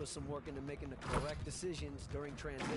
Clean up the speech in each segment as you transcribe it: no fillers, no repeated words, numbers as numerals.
put some work into making the correct decisions during transition.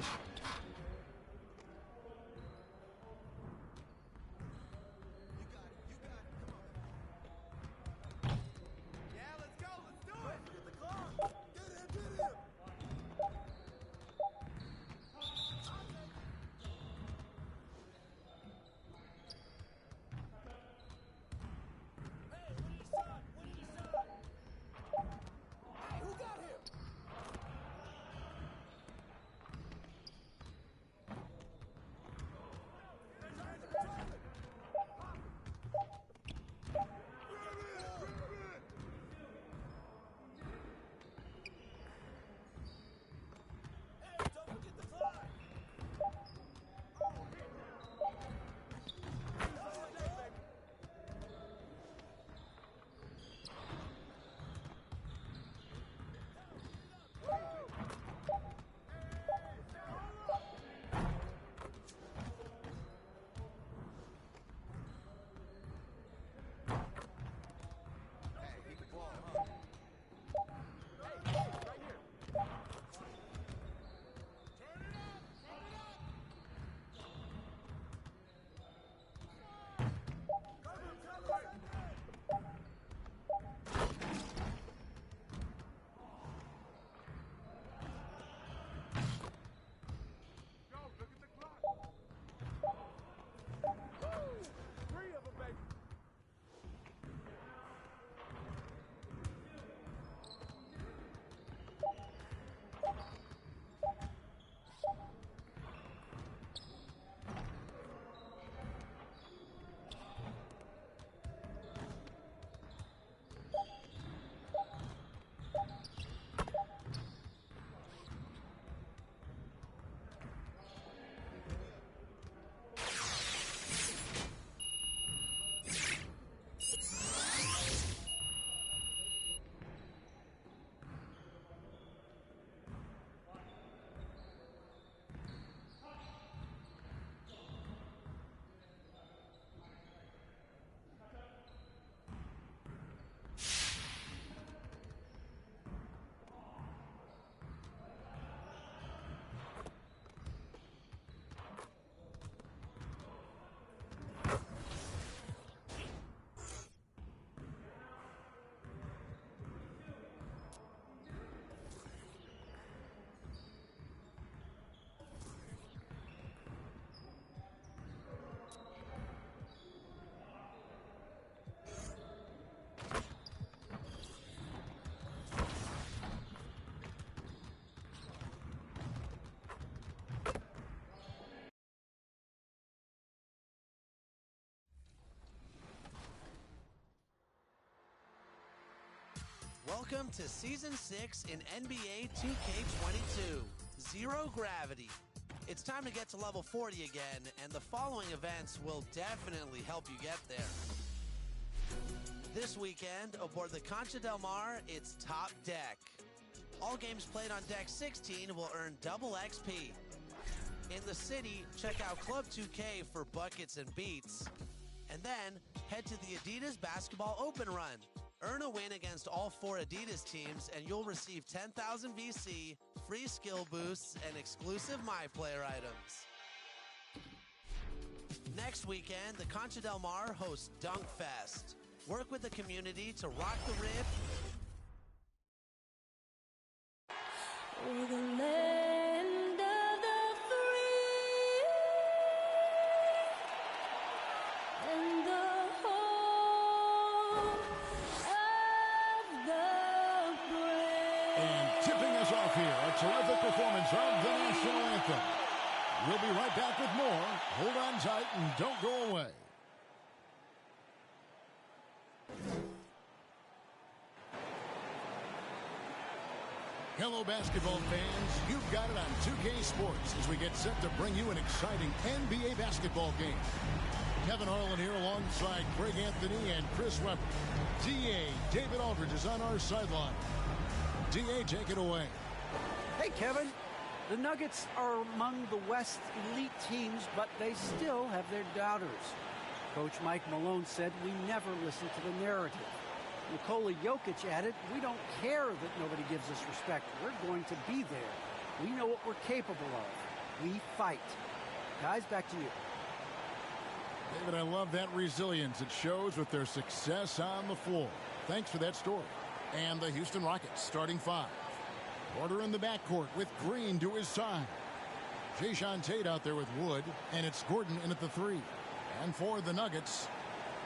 Welcome to Season 6 in NBA 2K22, Zero Gravity. It's time to get to level 40 again, and the following events will definitely help you get there. This weekend, aboard the Concha del Mar, it's Top Deck. All games played on Deck 16 will earn double XP. In the city, check out Club 2K for buckets and beats. And then, head to the Adidas Basketball Open Run. Earn a win against all 4 Adidas teams, and you'll receive 10,000 VC, free skill boosts, and exclusive My Player items. Next weekend, the Concha del Mar hosts Dunk Fest. Work with the community to rock the rib. We're the land of the free and the home of the brave. And tipping us off here, a terrific performance of the national anthem. We'll be right back with more. Hold on tight and don't go away. Hello, basketball fans. You've got it on 2K Sports as we get set to bring you an exciting NBA basketball game. Kevin Harlan here alongside Greg Anthony and Chris Webber. DA David Aldridge is on our sideline. DA, take it away. Hey, Kevin. The Nuggets are among the West's elite teams, but they still have their doubters. Coach Mike Malone said we never listen to the narrative. Nikola Jokic added, "We don't care that nobody gives us respect. We're going to be there. We know what we're capable of. We fight." Guys, back to you. David, I love that resilience. It shows with their success on the floor. Thanks for that story. And the Houston Rockets starting five. Porter in the backcourt with Green to his side. Jayshawn Tate out there with Wood, and it's Gordon in at the three. And for the Nuggets,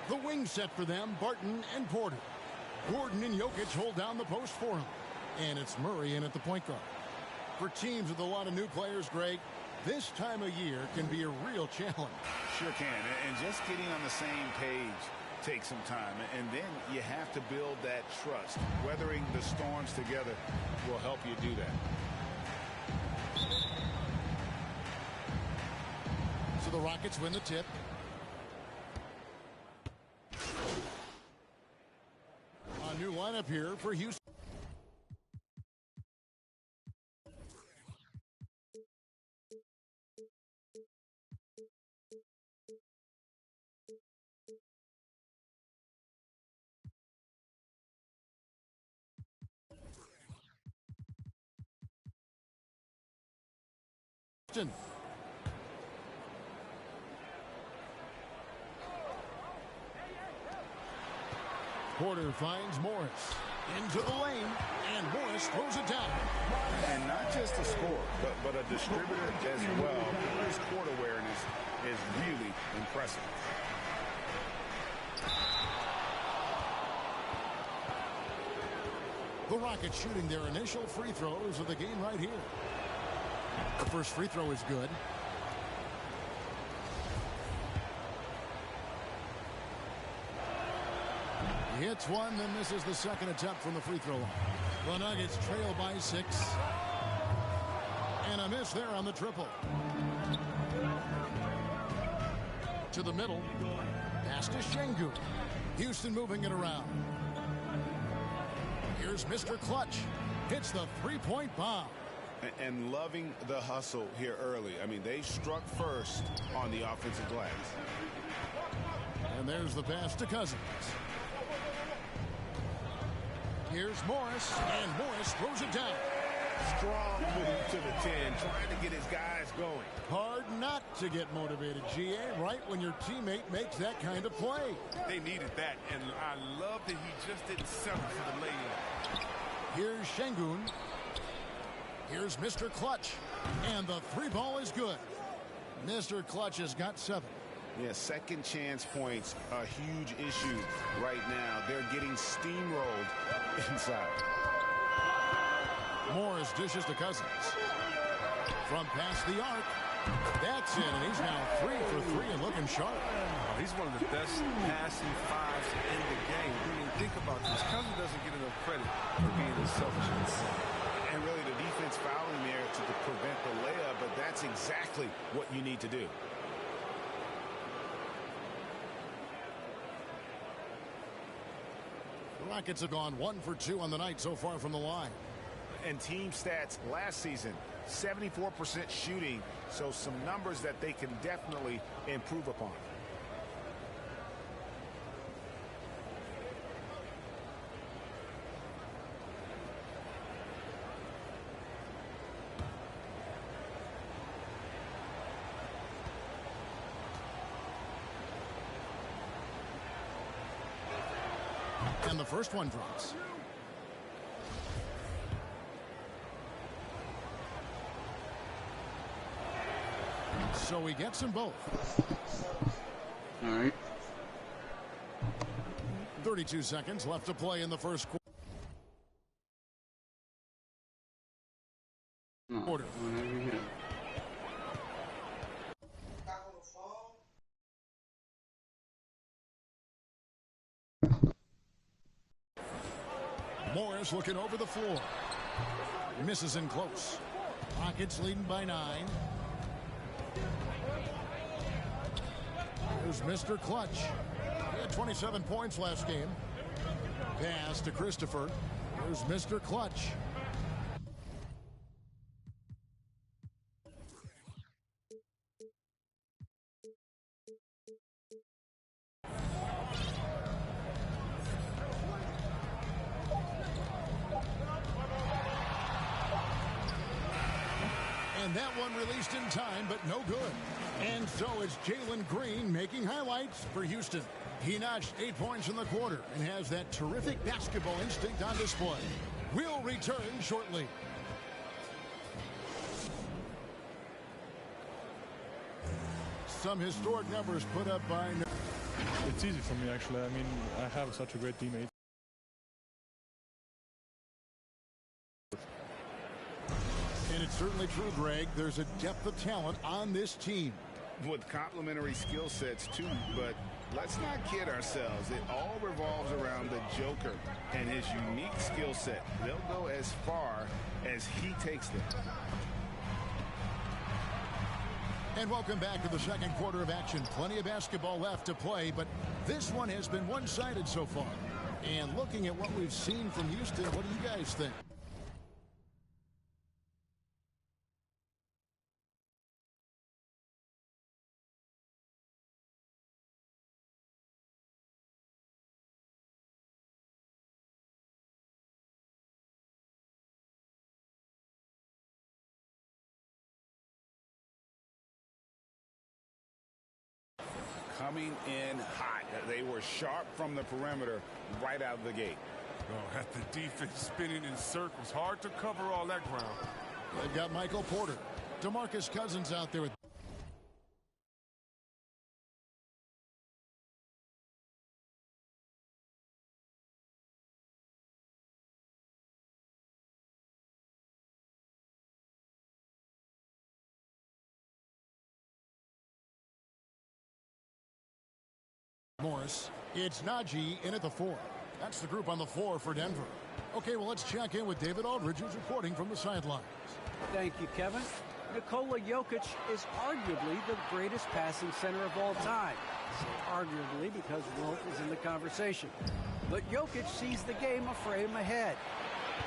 the wing set for them, Barton and Porter. Gordon and Jokic hold down the post for him. And it's Murray in at the point guard. For teams with a lot of new players, Greg, this time of year can be a real challenge. Sure can. And just getting on the same page takes some time. And then you have to build that trust. Weathering the storms together will help you do that. So the Rockets win the tip. A new lineup here for Houston. Porter finds Morris into the lane, and Morris throws it down. And not just a scorer, but a distributor as well. His court awareness is really impressive. The Rockets shooting their initial free throws of the game right here. The first free throw is good. He hits one, then misses the second attempt from the free throw line. The Nuggets trail by 6. And a miss there on the triple. To the middle. Pass to Şengün. Houston moving it around. Here's Mr. Clutch. Hits the three-point bomb. And loving the hustle here early. I mean, they struck first on the offensive glass. And there's the pass to Cousins. Here's Morris, and Morris throws it down. Strong move to the 10, trying to get his guys going. Hard not to get motivated, GA, right when your teammate makes that kind of play. They needed that, and I love that he just didn't settle for the lay-in. Here's Şengün. Here's Mr. Clutch, and the three ball is good. Mr. Clutch has got 7. Yeah, second chance points, a huge issue right now. They're getting steamrolled inside. Morris dishes to Cousins. From past the arc. That's it, and he's now 3 for 3 and looking sharp. Oh, he's one of the best passing fives in the game. I mean, think about this. Cousins doesn't get enough credit for being a selfish. And really the defense fouling there to prevent the layup, but that's exactly what you need to do. The Rockets have gone 1 for 2 on the night so far from the line. And team stats last season, 74% shooting, so some numbers that they can definitely improve upon. And the first one drops. So he gets them both. All right. 32 seconds left to play in the first quarter. Whenever you hit. Morris looking over the floor. Misses in close. Rockets leading by 9. Here's Mr. Clutch. He had 27 points last game. Pass to Christopher. Here's Mr. Clutch. And that one released in time, but no good. And so it's Jalen Green making highlights for Houston. He notched 8 points in the quarter and has that terrific basketball instinct on display. We'll return shortly. Some historic numbers put up by... It's easy for me, actually. I mean, I have such a great teammate. And it's certainly true, Greg. There's a depth of talent on this team. With complementary skill sets, too. But let's not kid ourselves. It all revolves around the Joker and his unique skill set. They'll go as far as he takes them. And welcome back to the second quarter of action. Plenty of basketball left to play, but this one has been one-sided so far. And looking at what we've seen from Houston, what do you guys think? Coming in hot. They were sharp from the perimeter right out of the gate. Oh, at the defense spinning in circles. Hard to cover all that ground. They've got Michael Porter. DeMarcus Cousins out there with... Morris. It's Najee in at the 4. That's the group on the floor for Denver. Okay, well, let's check in with David Aldridge, who's reporting from the sidelines. Thank you, Kevin. Nikola Jokic is arguably the greatest passing center of all time. I say arguably because Wilt is in the conversation. But Jokic sees the game a frame ahead.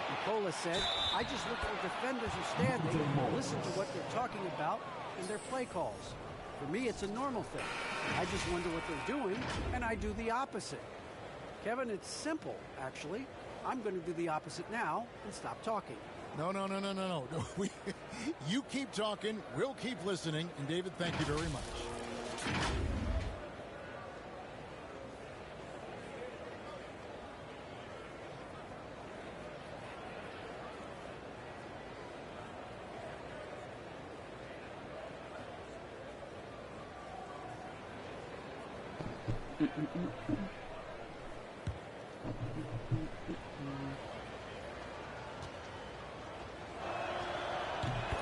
Nikola said, I just look at the defenders are standing and listen to what they're talking about in their play calls. For me, it's a normal thing. I just wonder what they're doing, and I do the opposite. Kevin, it's simple, actually. I'm going to do the opposite now and stop talking. No. You keep talking, we'll keep listening, and David, thank you very much.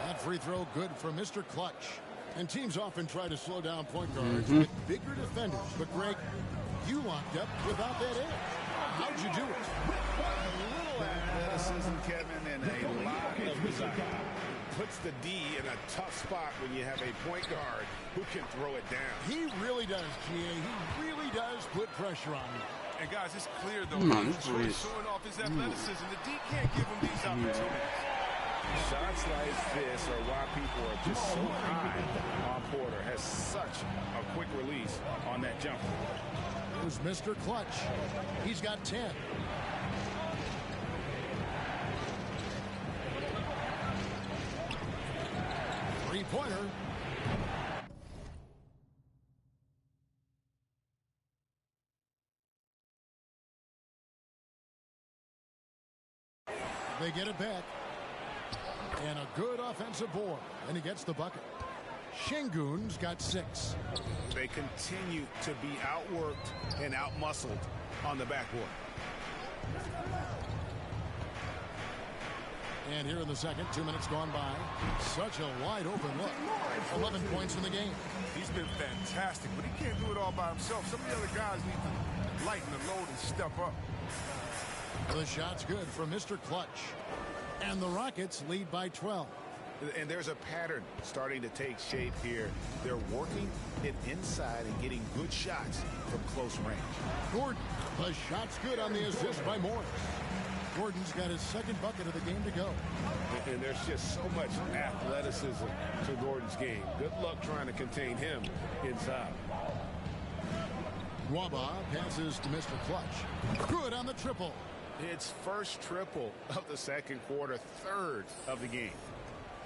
That free throw good for Mr. Clutch. And teams often try to slow down point guards with bigger defenders. But, Greg, you locked up without that edge. How'd you do it? A little athleticism, Kevin, and a lot of desire. Puts the D in a tough spot when you have a point guard who can throw it down. He really does, GA. He really does put pressure on you. And, guys, it's clear, though, he's showing off his athleticism. The D can't give him these opportunities. Shots like this are why people are just so high on Porter. Has such a quick release on that jumper. Here's Mr. Clutch. He's got 10. Three-pointer. They get it back. And a good offensive board. And he gets the bucket. Şengün's got 6. They continue to be outworked and outmuscled on the backboard. And here in the second, 2 minutes gone by. Such a wide open look. 11 points in the game. He's been fantastic, but he can't do it all by himself. Some of the other guys need to lighten the load and step up. The shot's good from Mr. Clutch. And the Rockets lead by 12. And there's a pattern starting to take shape here. They're working it inside and getting good shots from close range. Gordon, the shot's good on the assist by Morris. Gordon's got his second bucket of the game to go. And there's just so much athleticism to Gordon's game. Good luck trying to contain him inside. Waba passes to Mr. Clutch. Good on the triple. It's first triple of the second quarter, third of the game.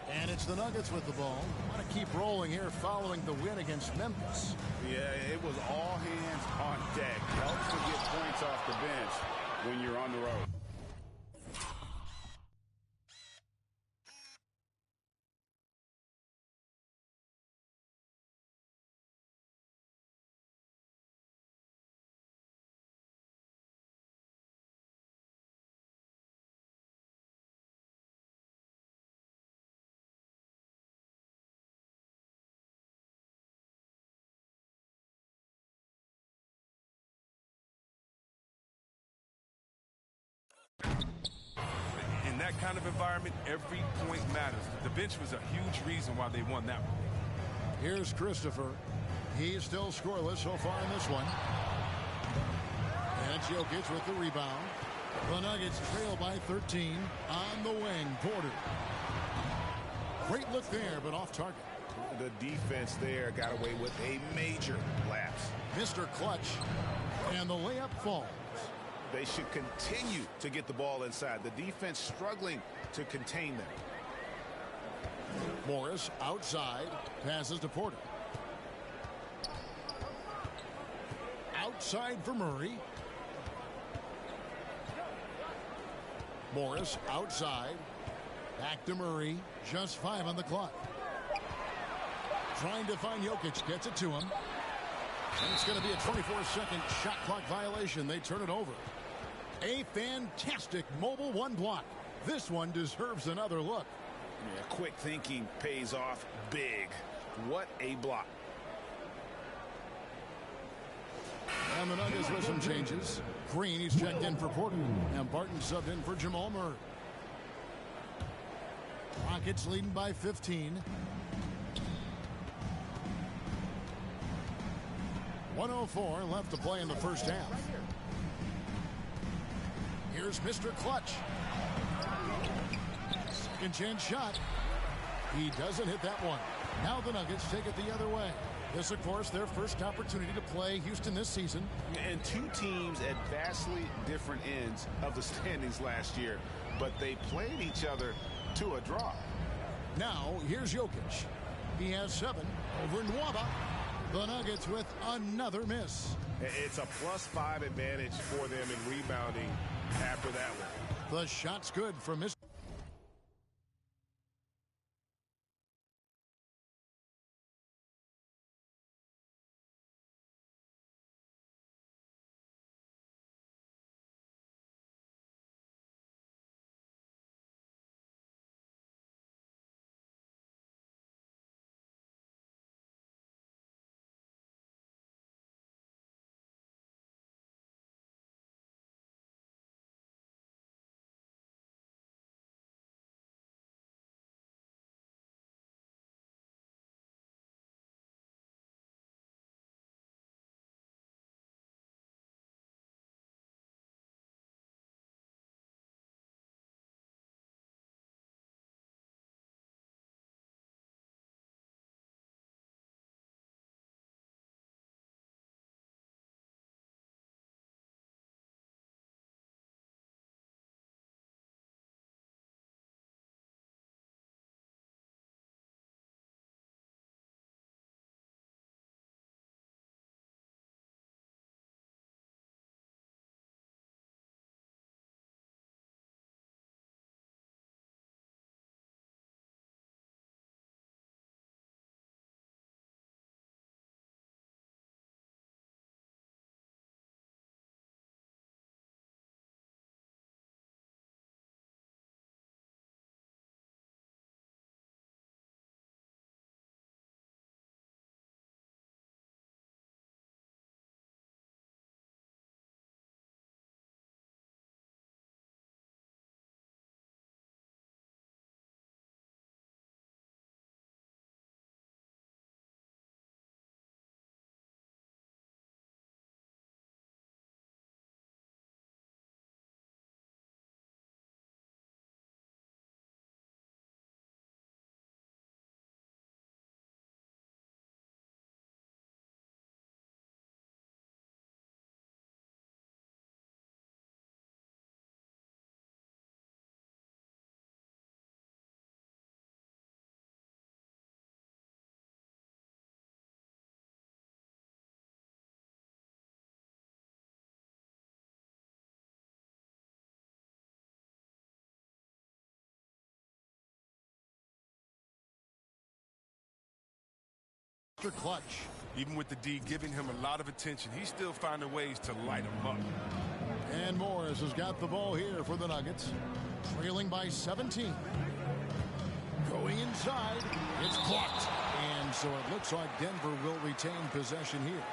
And it's the Nuggets with the ball. Want to keep rolling here following the win against Memphis. Yeah, it was all hands on deck. Helps to get points off the bench when you're on the road. In that kind of environment, every point matters. The bench was a huge reason why they won that one. Here's Christopher. He's still scoreless so far in this one. And it's Jokic with the rebound. The Nuggets trail by 13 on the wing. Porter. Great look there, but off target. The defense there got away with a major lapse. Mr. Clutch. And the layup falls. They should continue to get the ball inside. The defense struggling to contain them. Morris outside. Passes to Porter. Outside for Murray. Morris outside. Back to Murray. Just 5 on the clock. Trying to find Jokic. Gets it to him. And it's going to be a 24-second shot clock violation. They turn it over. A fantastic mobile one block. This one deserves another look. Yeah, quick thinking pays off big. What a block. And the Nuggets with some changes. Green, he's checked in for Porter. And Barton subbed in for Jamal Murray. Rockets leading by 15. 104 left to play in the first half. Here's Mr. Clutch. Second chance shot. He doesn't hit that one. Now the Nuggets take it the other way. This, of course, their first opportunity to play Houston this season. And two teams at vastly different ends of the standings last year, but they played each other to a draw. Now, here's Jokic. He has 7 over Nwaba. The Nuggets with another miss. It's a +5 advantage for them in rebounding after that one. The shot's good from Mr. Mr. Clutch. Even with the D giving him a lot of attention, he's still finding ways to light him up. And Morris has got the ball here for the Nuggets. Trailing by 17. Going inside. It's blocked. And so it looks like Denver will retain possession here.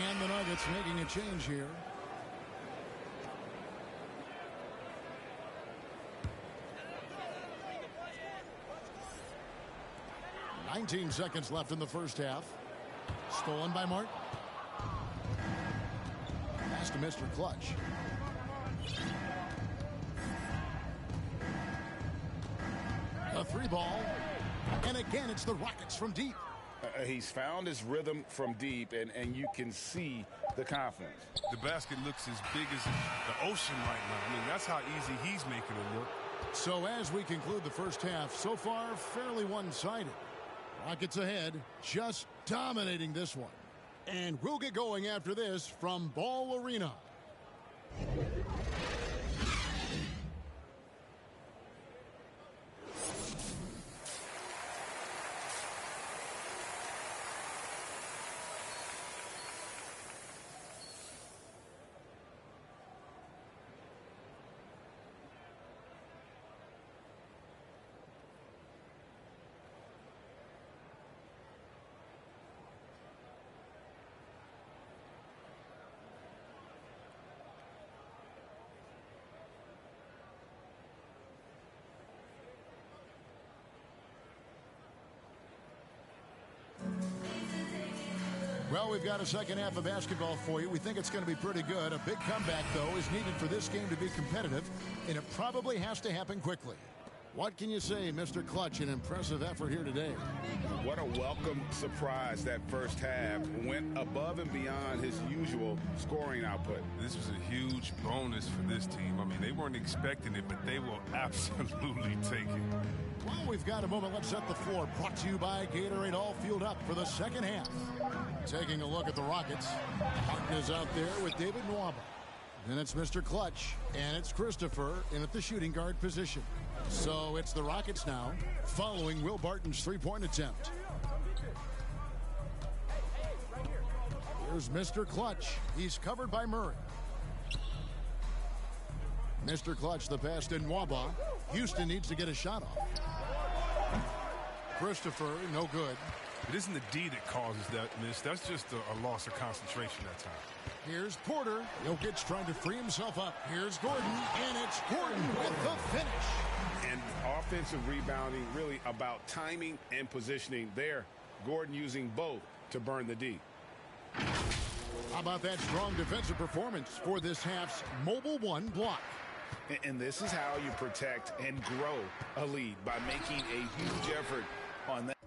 And the Nuggets making a change here. "19 seconds left in the first half. Stolen by Martin. Pass to Mr. Clutch. A three ball. And again, it's the Rockets from deep. He's found his rhythm from deep, and you can see the confidence. The basket looks as big as the ocean right now. I mean, that's how easy he's making it look. So as we conclude the first half, so far fairly one-sided. Rockets ahead, just dominating this one. And we'll get going after this from Ball Arena. Well, we've got a second half of basketball for you. We think it's going to be pretty good. A big comeback, though, is needed for this game to be competitive, and it probably has to happen quickly. What can you say, Mr. Clutch? An impressive effort here today. What a welcome surprise that first half. Went above and beyond his usual scoring output. This was a huge bonus for this team. I mean, they weren't expecting it, but they will absolutely take it. Well, we've got a moment. Let's set the floor. Brought to you by Gatorade, all fueled up for the second half. Taking a look at the Rockets. Martin is out there with David Nwaba. Then it's Mr. Clutch, and it's Christopher in at the shooting guard position. So it's the Rockets now, following Will Barton's three-point attempt. Here's Mr. Clutch. He's covered by Murray. Mr. Clutch, the pass to Nwaba. Houston needs to get a shot off. Christopher, no good. It isn't the D that causes that miss. That's just a loss of concentration that time. Here's Porter. Jokic trying to free himself up. Here's Gordon, and it's Gordon with the finish. And offensive rebounding really about timing and positioning there. Gordon using both to burn the D. How about that strong defensive performance for this half's Mobile One block? And this is how you protect and grow a lead, by making a huge effort on that.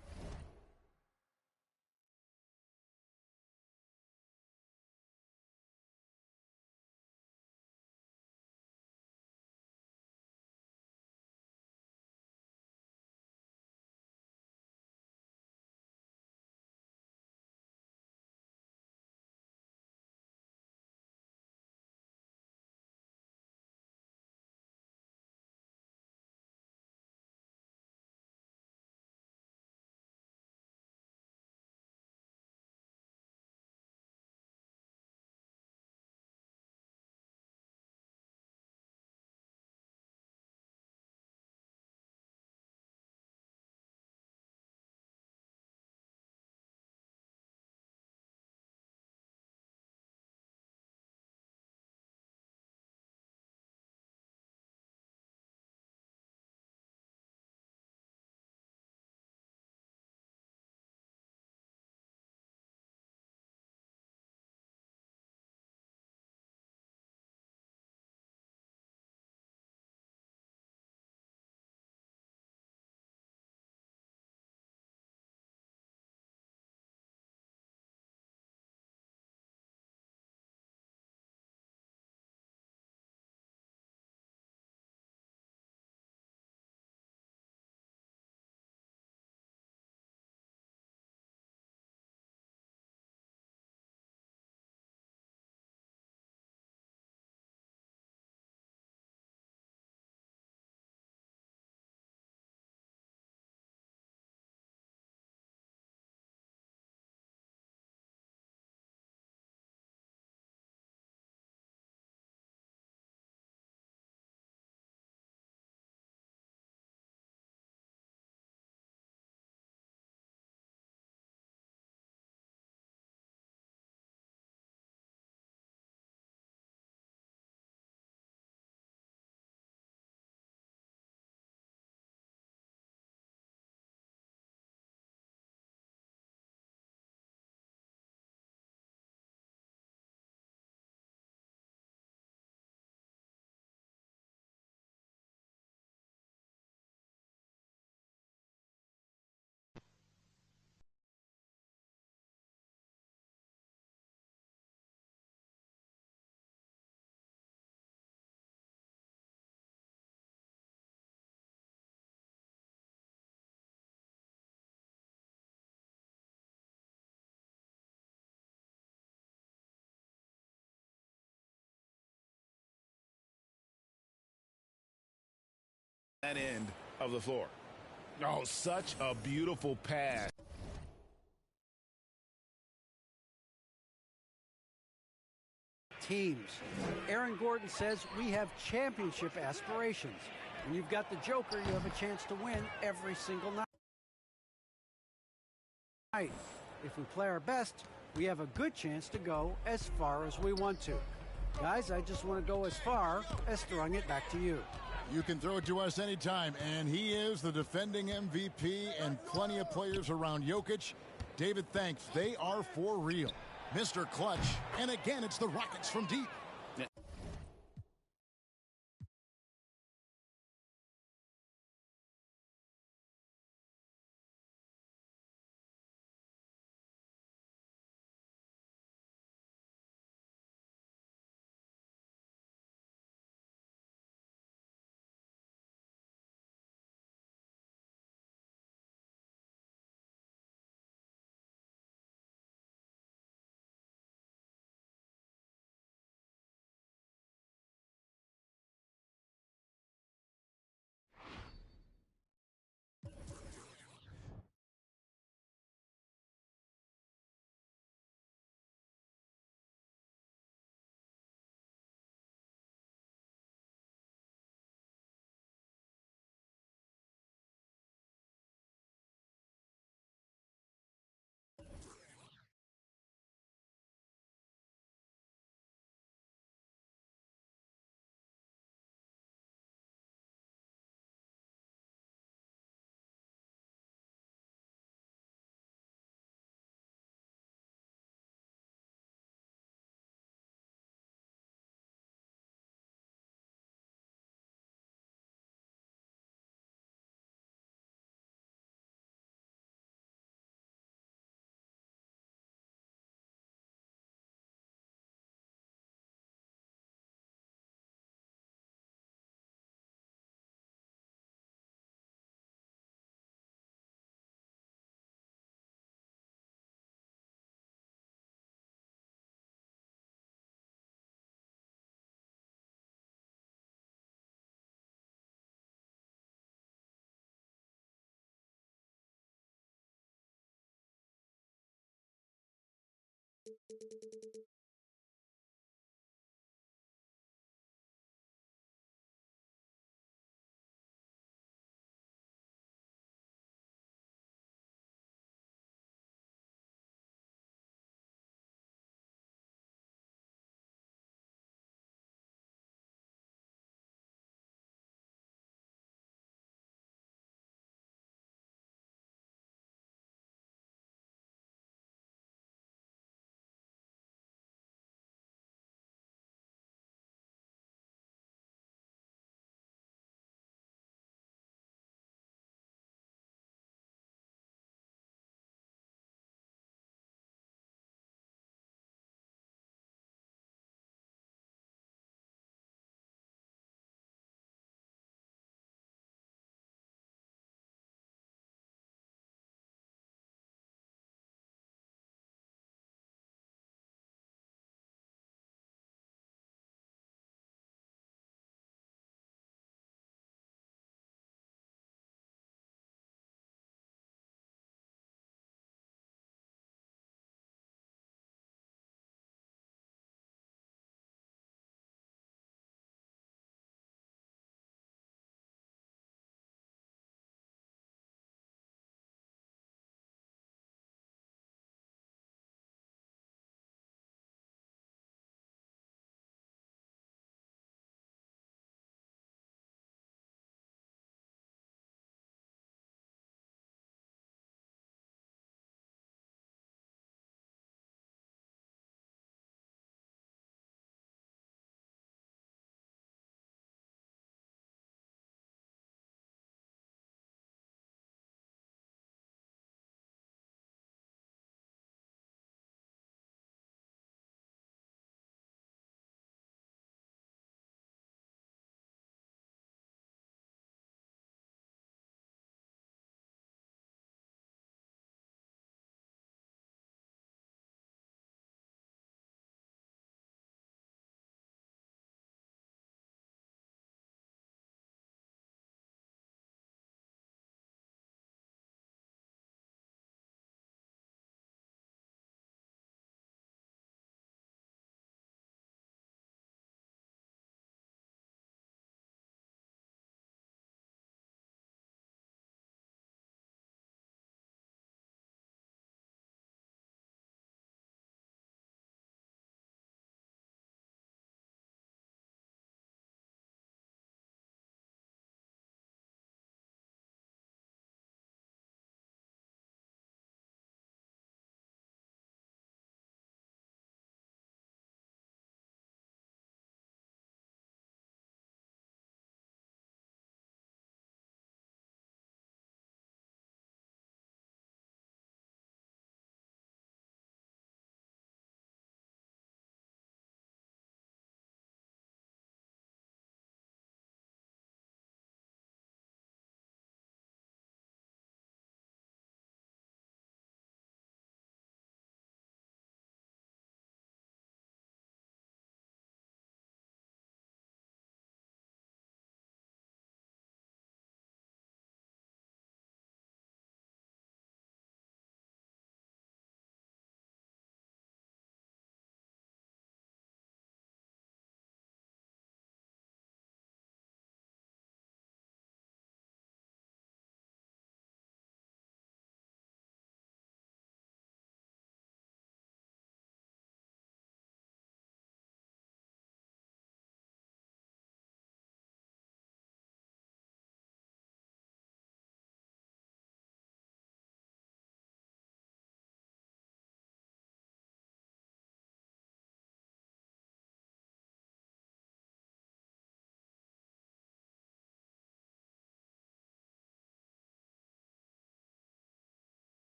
that end of the floor. Oh, such a beautiful pass. Teams. Aaron Gordon says we have championship aspirations. When you've got the Joker, you have a chance to win every single night. If we play our best, we have a good chance to go as far as we want to. Guys, I just want to go as far as throwing it back to you. You can throw it to us anytime, and he is the defending MVP and plenty of players around Jokic. David, thanks. They are for real. Mr. Clutch, and again, it's the Rockets from deep.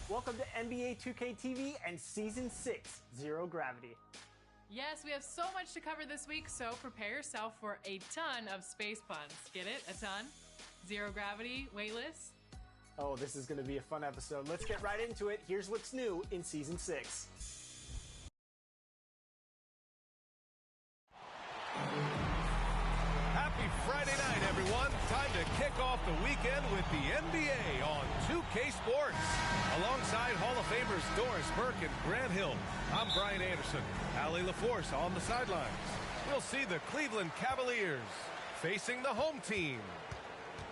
Welcome to NBA 2K TV and Season 6, Zero Gravity. Yes, we have so much to cover this week, so prepare yourself for a ton of space puns. Get it? A ton? Zero gravity, weightless. Oh, this is going to be a fun episode. Let's get right into it. Here's what's new in Season 6. Happy Friday night, everyone. Time to kick off the weekend with the NBA on 2K Sports. Alongside Hall of Famers Doris Burke and Grant Hill, I'm Brian Anderson. Allie LaForce on the sidelines. We'll see the Cleveland Cavaliers facing the home team.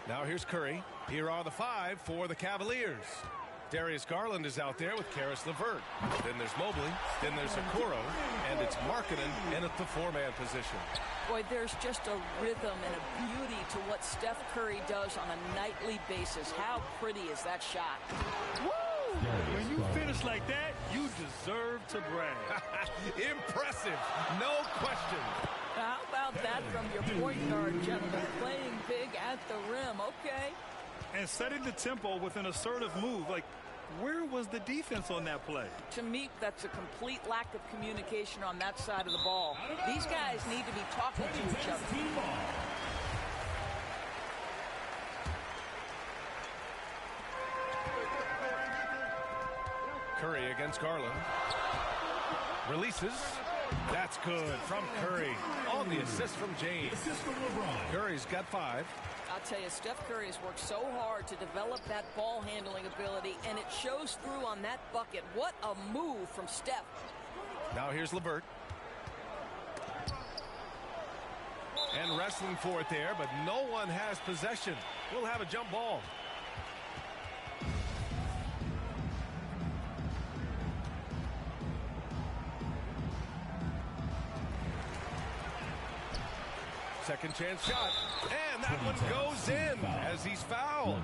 Now here's Curry. Here are the five for the Cavaliers. Darius Garland is out there with Karis LeVert. Then there's Mobley. Then there's Okoro. And it's Markkanen in at the four-man position. Boy, there's just a rhythm and a beauty to what Steph Curry does on a nightly basis. How pretty is that shot? Woo! When you finish like that, you deserve to brag. Impressive, no question. How about that from your point guard, gentlemen? Playing big at the rim, okay. And setting the tempo with an assertive move. Like, where was the defense on that play? To me, that's a complete lack of communication on that side of the ball. These guys need to be talking to each other. Curry against Garland. Releases. That's good from Curry. On the assist from James. Curry's got 5. I'll tell you, Steph Curry has worked so hard to develop that ball handling ability, and it shows through on that bucket. What a move from Steph. Now here's LeVert. And wrestling for it there, but no one has possession. We'll have a jump ball. Second chance shot, and that one goes in as he's fouled.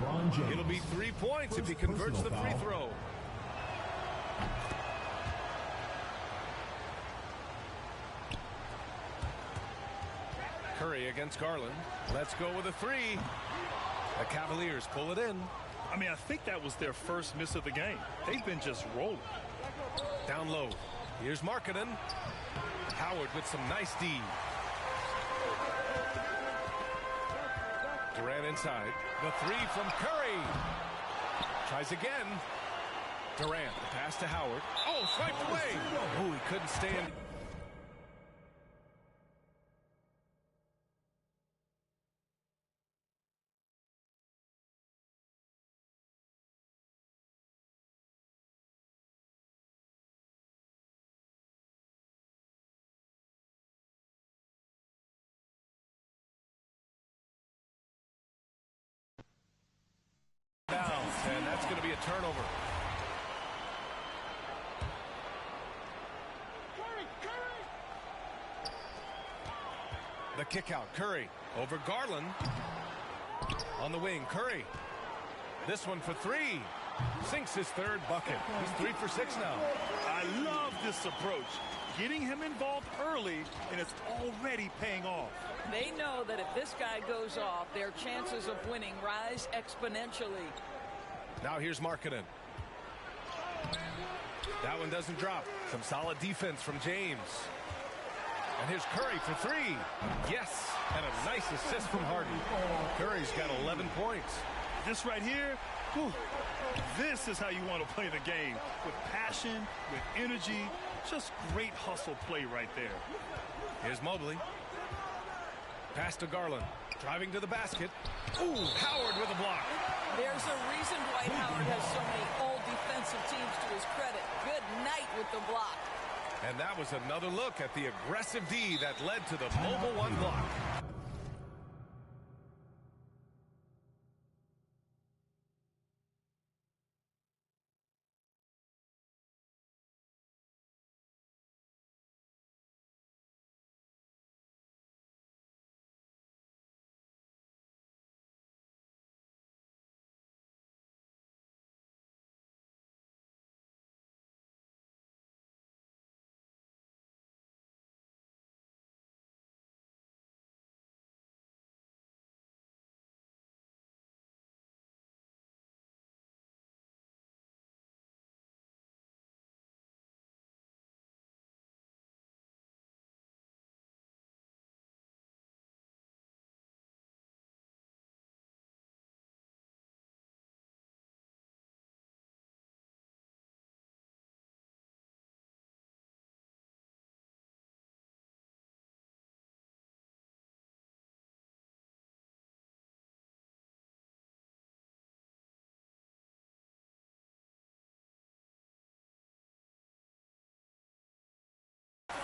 It'll be 3 points if he converts the free throw. Curry against Garland. Let's go with a 3. The Cavaliers pull it in. I mean, I think that was their first miss of the game. They've been just rolling. Down low. Here's Markkanen. Howard with some nice D. Durant inside. The 3 from Curry. Tries again. Durant, the pass to Howard. Oh, swiped away. Oh, he couldn't stand. And that's going to be a turnover. The kick out. Curry over Garland. On the wing, Curry. This one for 3. Sinks his 3rd bucket. He's 3 for 6 now. I love this approach. Getting him involved early, and it's already paying off. They know that if this guy goes off, their chances of winning rise exponentially. Now here's Markkanen. That one doesn't drop. Some solid defense from James. And here's Curry for 3. Yes, and a nice assist from Harden. Curry's got 11 points. This right here, whew, this is how you want to play the game. With passion, with energy, just great hustle play right there. Here's Mobley. Pass to Garland. Driving to the basket. Ooh, Howard with a block. There's a reason Dwight Howard has so many all-defensive teams to his credit. Good night with the block. And that was another look at the aggressive D that led to the Mobile One block.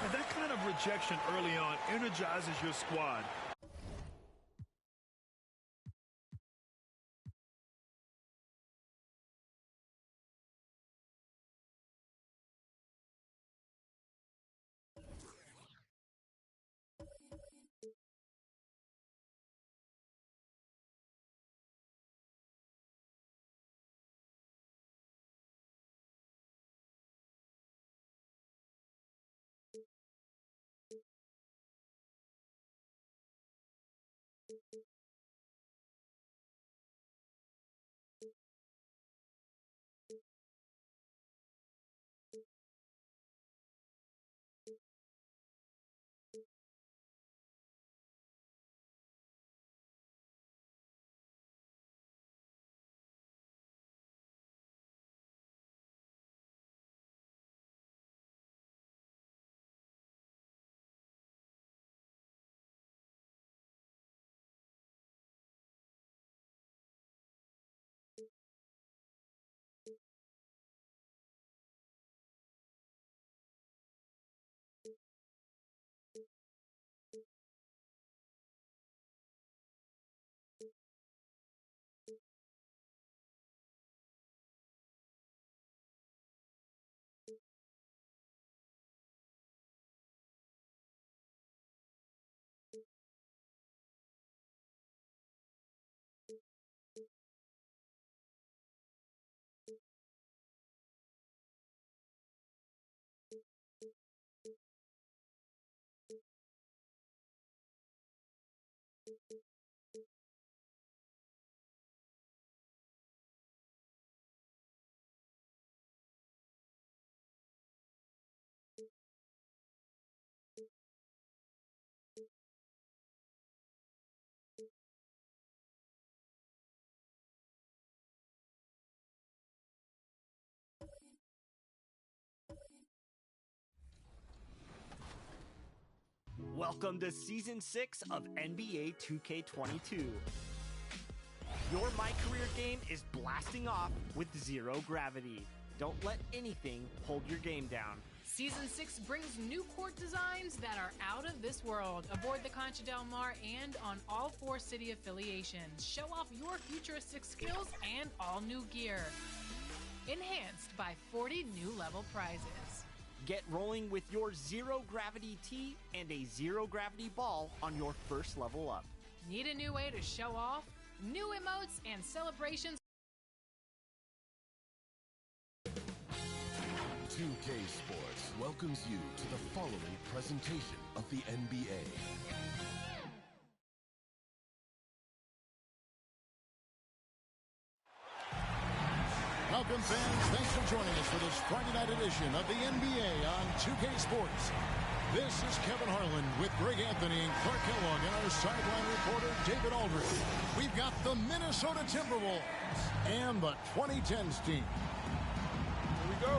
And that kind of rejection early on energizes your squad. Welcome to Season 6 of NBA 2K22. Your My Career game is blasting off with zero gravity. Don't let anything hold your game down. Season 6 brings new court designs that are out of this world aboard the Concha Del Mar and on all 4 city affiliations. Show off your futuristic skills and all new gear. Enhanced by 40 new level prizes. Get rolling with your zero gravity tee and a zero gravity ball on your first level up. Need a new way to show off? New emotes and celebrations. 2K Sports welcomes you to the following presentation of the NBA. Welcome, fans. Thanks for joining us for this Friday night edition of the NBA on 2K Sports. This is Kevin Harlan with Greg Anthony and Clark Kellogg and our sideline reporter, David Aldridge. We've got the Minnesota Timberwolves and the 2010s team. Here we go.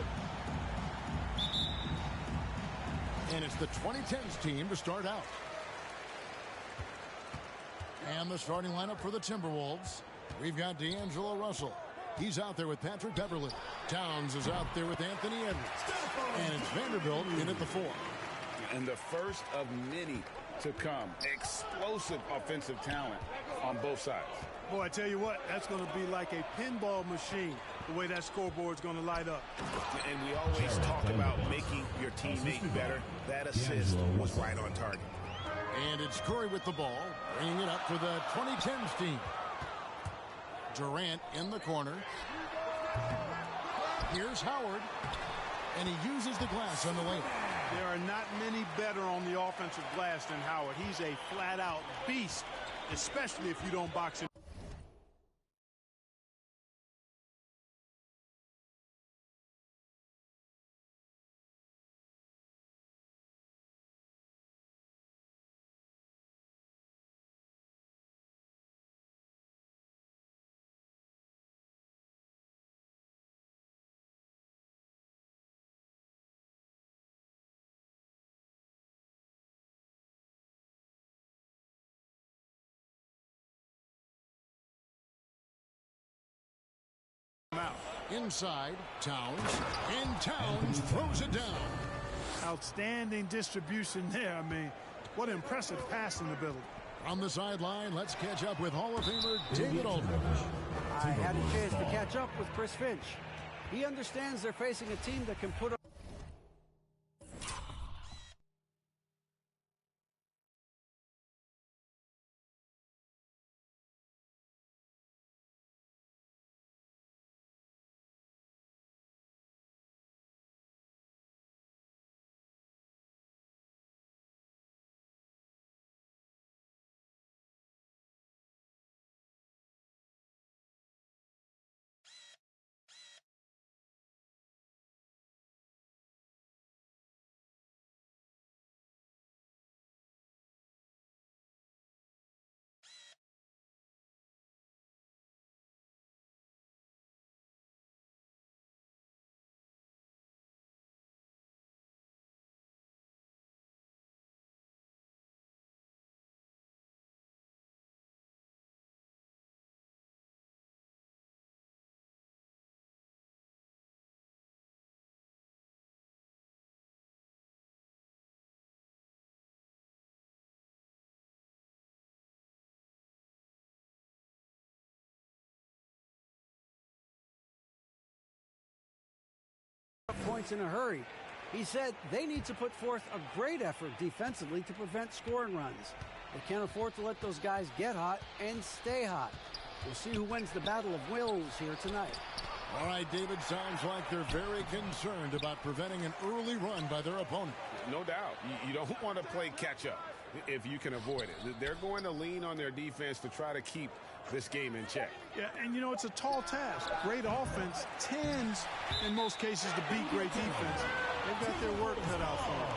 And it's the 2010s team to start out. And the starting lineup for the Timberwolves. We've got D'Angelo Russell, He's out there with Patrick Beverly. Towns is out there with Anthony Edwards. And it's Vanderbilt in at the 4. And the first of many to come. Explosive offensive talent on both sides. Boy, I tell you what, that's going to be like a pinball machine, the way that scoreboard's going to light up. And we always talk about making your teammate better. That assist was right on target. And it's Curry with the ball, bringing it up for the 2010s team. Durant in the corner. Here's Howard, and he uses the glass on the lane. There are not many better on the offensive glass than Howard. He's a flat-out beast, especially if you don't box him. Inside, Towns, and Towns throws it down. Outstanding distribution there. I mean, what impressive passing ability. On the sideline, let's catch up with Hall of Famer David Aldridge. I had a chance to catch up with Chris Finch. He understands they're facing a team that can put up points in a hurry. He said they need to put forth a great effort defensively to prevent scoring runs. They can't afford to let those guys get hot and stay hot. We'll see who wins the battle of wills here tonight. All right, David, sounds like they're very concerned about preventing an early run by their opponent. No doubt. You don't want to play catch-up if you can avoid it. They're going to lean on their defense to try to keep this game in check. Yeah, and you know, it's a tall task. Great offense tends, in most cases, to beat great defense. They've got their work cut out for them.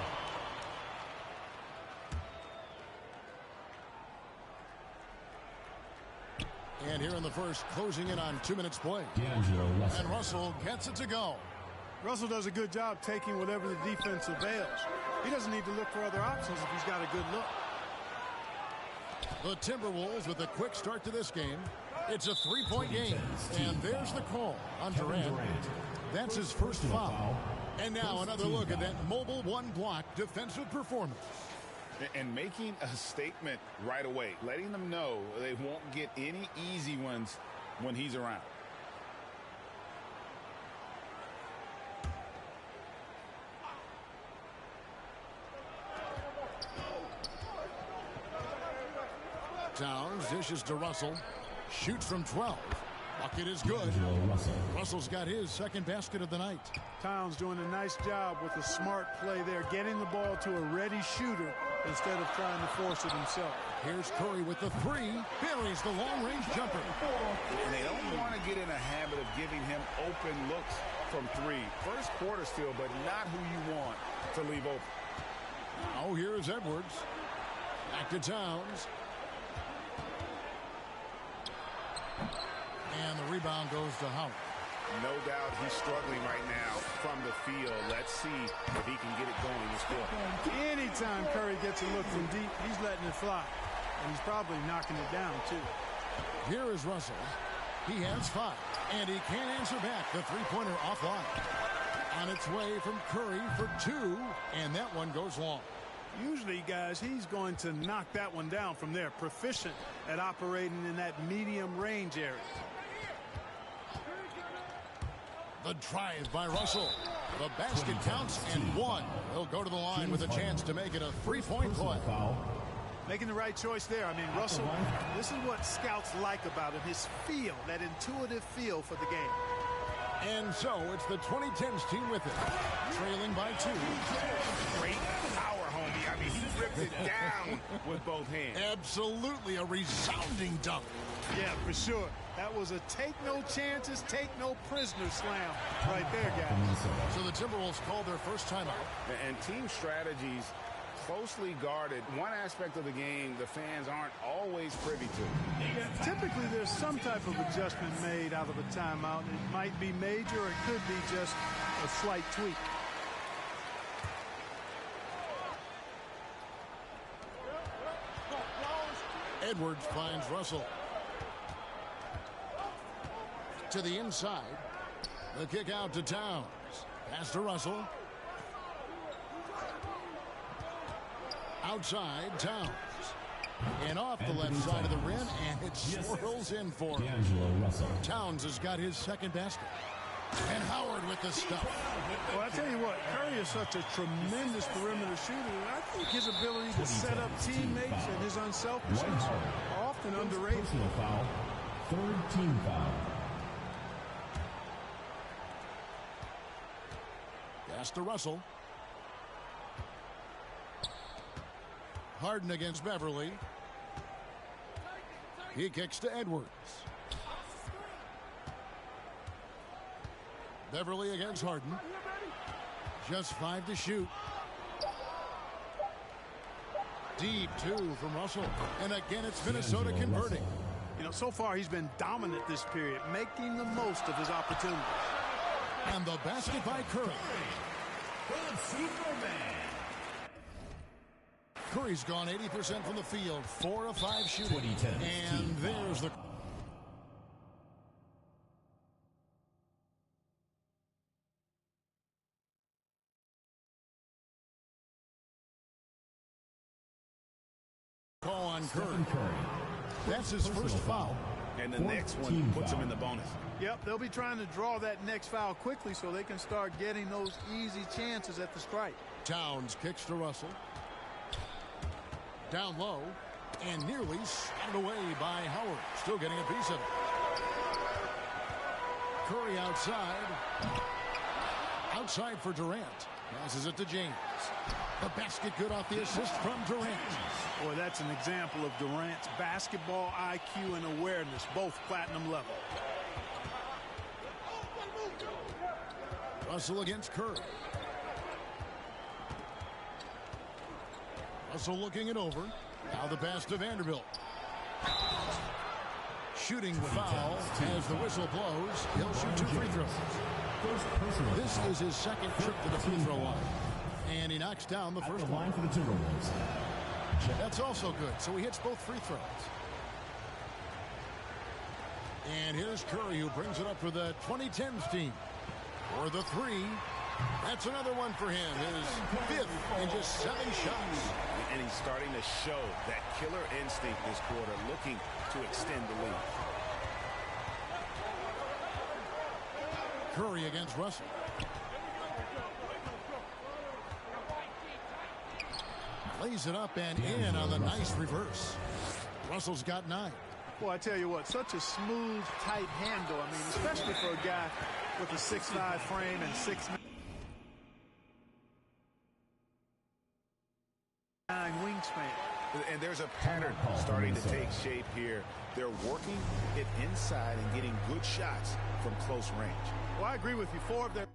And here in the first, closing in on 2 minutes play. And Russell gets it to go. Russell does a good job taking whatever the defense avails. He doesn't need to look for other options if he's got a good look. The Timberwolves with a quick start to this game. It's a three-point game. And there's the call on Durant. That's his first foul. And now another look at that mobile one-block defensive performance. And making a statement right away, letting them know they won't get any easy ones when he's around. Towns dishes to Russell. Shoots from 12. Bucket is good. Russell's got his second basket of the night. Towns doing a nice job with a smart play there, getting the ball to a ready shooter instead of trying to force it himself. Here's Curry with the three. Buries the long-range jumper. And they don't want to get in a habit of giving him open looks from three. First quarter still, but not who you want to leave open. Now here's Edwards. Back to Towns. And the rebound goes to Howard. No doubt he's struggling right now from the field. Let's see if he can get it going this quarter. Anytime Curry gets a look from deep, he's letting it fly. And he's probably knocking it down, too. Here is Russell. He has 5, and he can't answer back. The three-pointer offline. On its way from Curry for 2, and that one goes long. Usually, guys, he's going to knock that one down from there. Proficient at operating in that medium range area. The drive by Russell. The basket counts and 1. He'll go to the line with a chance to make it a 3-point play. Making the right choice there. I mean, Russell, this is what scouts like about him. His feel, that intuitive feel for the game. And so it's the 2010s team with it. Trailing by 2. Great power, homie. I mean, he ripped it down with both hands. Absolutely a resounding dunk. Yeah, for sure. That was a take no chances, take no prisoner slam right there, guys. So the Timberwolves called their first timeout. And team strategies closely guarded. One aspect of the game the fans aren't always privy to. Typically, there's some type of adjustment made out of a timeout. It might be major, or it could be just a slight tweak. Edwards finds Russell. To the inside. The kick out to Towns. Pass to Russell. Outside, Towns. And off the left side of the rim, and it swirls in for him. Towns has got his second basket. And Howard with the stuff. Well, I tell you what, Curry is such a tremendous perimeter shooter. And I think his ability to set up teammates and his unselfishness are often underrated. Foul. Third team foul. Pass to Russell. Harden against Beverly. He kicks to Edwards. Beverly against Harden. Just 5 to shoot. Deep 2 from Russell. And again, it's Minnesota converting. You know, so far he's been dominant this period, making the most of his opportunities. And the basket by Curry. Curry's gone 80% from the field, 4 of 5 shooting. And there's the call on Curry. That's his first foul. And the next one puts him in the bonus. Yep, they'll be trying to draw that next foul quickly so they can start getting those easy chances at the strike. Towns kicks to Russell. Down low, and nearly shot away by Howard. Still getting a piece of it. Curry outside. Outside for Durant. Passes it to James. The basket good off the assist from Durant. Boy, that's an example of Durant's basketball IQ and awareness, both platinum level. Russell against Curry. Russell looking it over. Now the pass to Vanderbilt. Shooting foul as the whistle blows. He'll shoot 2 free throws. This is his second trip to the free throw line. And he knocks down the first one. For the Timberwolves. That's also good. So he hits both free throws. And here's Curry, who brings it up for the 2010s team. For the 3. That's another one for him. His 5th in just 7 shots. And he's starting to show that killer instinct this quarter, looking to extend the lead. Curry against Russell. Lays it up and in on the nice reverse. Russell's got 9. Well, I tell you what, such a smooth, tight handle. I mean, especially for a guy with a 6'5" frame and 6'9" wingspan. And there's a pattern starting to take shape here. They're working it inside and getting good shots from close range. Well, I agree with you. 4 of their